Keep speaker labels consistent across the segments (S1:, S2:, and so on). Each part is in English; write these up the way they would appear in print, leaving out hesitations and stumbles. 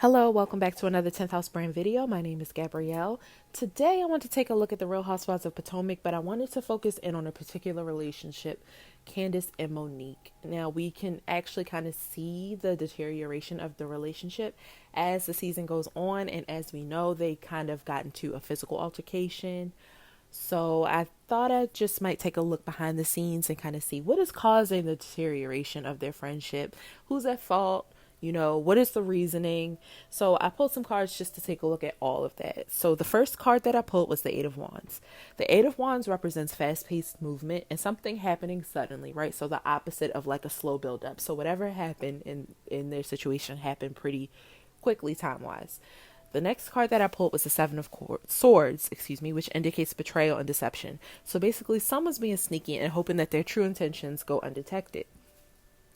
S1: Hello, welcome back to another 10th House Brand video. My name is Gabrielle. Today I want to take a look at the Real Housewives of Potomac, but I wanted to focus in on a particular relationship, Candiace and Monique. Now we can actually kind of see the deterioration of the relationship as the season goes on, and as we know, they kind of got into a physical altercation. So I thought I just might take a look behind the scenes and kind of see what is causing the deterioration of their friendship, who's at fault, what is the reasoning. So I pulled some cards just to take a look at all of that. So the first card that I pulled was the Eight of Wands. The Eight of Wands represents fast-paced movement and something happening suddenly, right? So the opposite of like a slow build-up. So whatever happened in their situation happened pretty quickly time-wise. The next card that I pulled was the Seven of Swords, which indicates betrayal and deception. So basically, someone's being sneaky and hoping that their true intentions go undetected.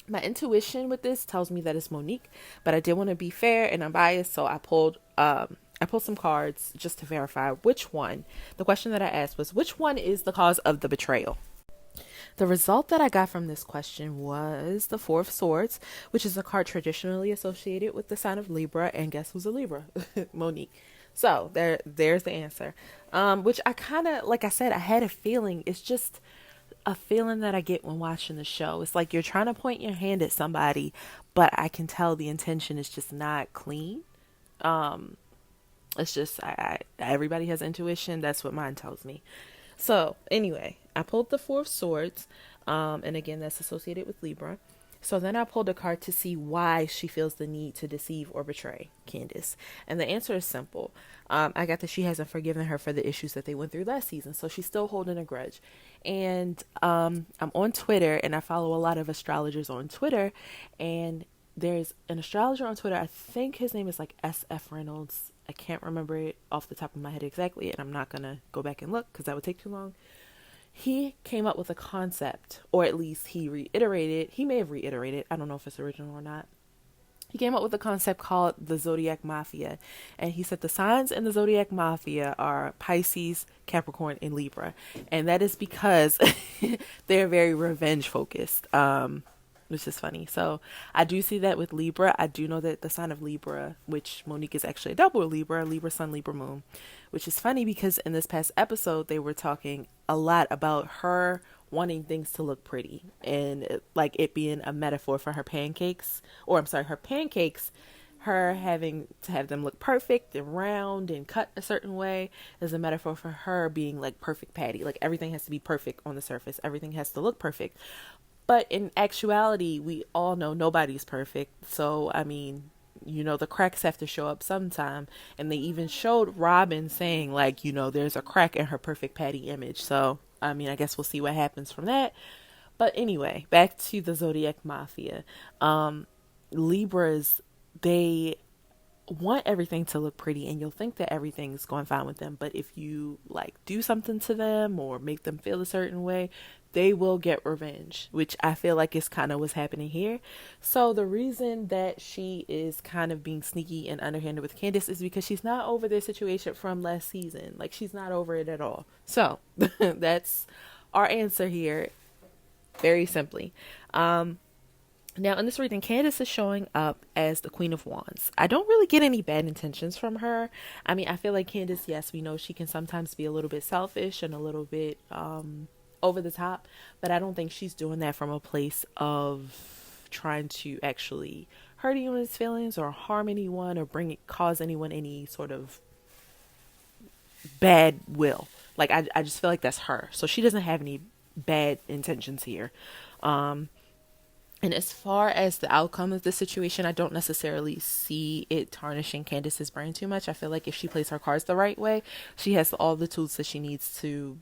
S1: My intuition with this tells me that it's Monique, but I did want to be fair and unbiased, so I pulled some cards just to verify which one. The question that I asked was, which one is the cause of the betrayal? The result that I got from this question was the Four of Swords, which is a card traditionally associated with the sign of Libra, and guess who's a Libra? Monique. So there's the answer. Which I kind of, like I said, I had a feeling. It's just a feeling that I get when watching the show. It's like you're trying to point your hand at somebody, but I can tell the intention is just not clean. It's just everybody has intuition. That's what mine tells me. So anyway, I pulled the Four of Swords, and again, that's associated with Libra. So then I pulled a card to see why she feels the need to deceive or betray Candiace. And the answer is simple. I got that she hasn't forgiven her for the issues that they went through last season. So she's still holding a grudge. And I'm on Twitter, and I follow a lot of astrologers on Twitter. And there's an astrologer on Twitter. I think his name is like SF Reynolds. I can't remember it off the top of my head exactly. And I'm not going to go back and look because that would take too long. He came up with a concept, or at least he may have reiterated, I don't know if it's original or not. He came up with a concept called the Zodiac Mafia. And he said the signs in the Zodiac Mafia are Pisces, Capricorn, and Libra. And that is because they're very revenge focused, which is funny. So I do see that with Libra. I do know that the sign of Libra, which Monique is actually a double Libra Sun, Libra moon, which is funny because in this past episode, they were talking a lot about her wanting things to look pretty and like it being a metaphor for her pancakes, her having to have them look perfect and round and cut a certain way is a metaphor for her being like perfect patty. Like everything has to be perfect on the surface. Everything has to look perfect. But in actuality, we all know nobody's perfect. So, I mean, the cracks have to show up sometime. And they even showed Robin saying, like, there's a crack in her perfect patty image. So, I mean, I guess we'll see what happens from that. But anyway, back to the Zodiac Mafia. Libras, they want everything to look pretty, and you'll think that everything's going fine with them. But if you like do something to them or make them feel a certain way, they will get revenge, which I feel like is kind of what's happening here. So the reason that she is kind of being sneaky and underhanded with Candiace is because she's not over their situation from last season. Like she's not over it at all. So that's our answer here, very simply. Now, in this reading, Candiace is showing up as the Queen of Wands. I don't really get any bad intentions from her. I mean, I feel like Candiace, yes, we know she can sometimes be a little bit selfish and a little bit over the top, but I don't think she's doing that from a place of trying to actually hurt anyone's feelings or harm anyone or cause anyone any sort of bad will. Like, I just feel like that's her. So she doesn't have any bad intentions here. And as far as the outcome of the situation, I don't necessarily see it tarnishing Candiace's brain too much. I feel like if she plays her cards the right way, she has all the tools that she needs to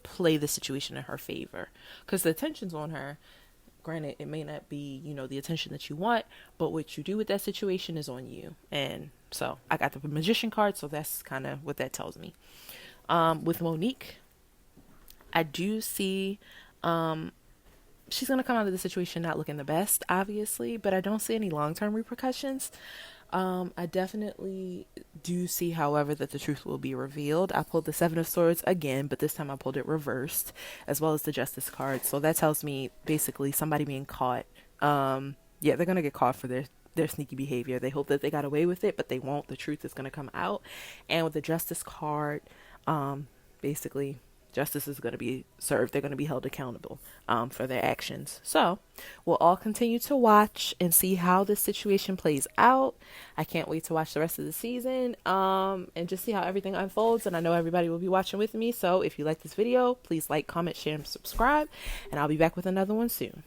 S1: play the situation in her favor. Because the attention's on her. Granted, it may not be, the attention that you want, but what you do with that situation is on you. And so I got the Magician card, so that's kind of what that tells me. With Monique, I do see she's going to come out of the situation not looking the best, obviously, but I don't see any long-term repercussions. I definitely do see, however, that the truth will be revealed. I pulled the Seven of Swords again, but this time I pulled it reversed, as well as the Justice card. So that tells me basically somebody being caught. Yeah, they're going to get caught for their sneaky behavior. They hope that they got away with it, but they won't. The truth is going to come out. And with the justice card, basically, justice is going to be served. They're going to be held accountable for their actions. So we'll all continue to watch and see how this situation plays out. I can't wait to watch the rest of the season and just see how everything unfolds. And I know everybody will be watching with me. So if you like this video, please like, comment, share, and subscribe. And I'll be back with another one soon.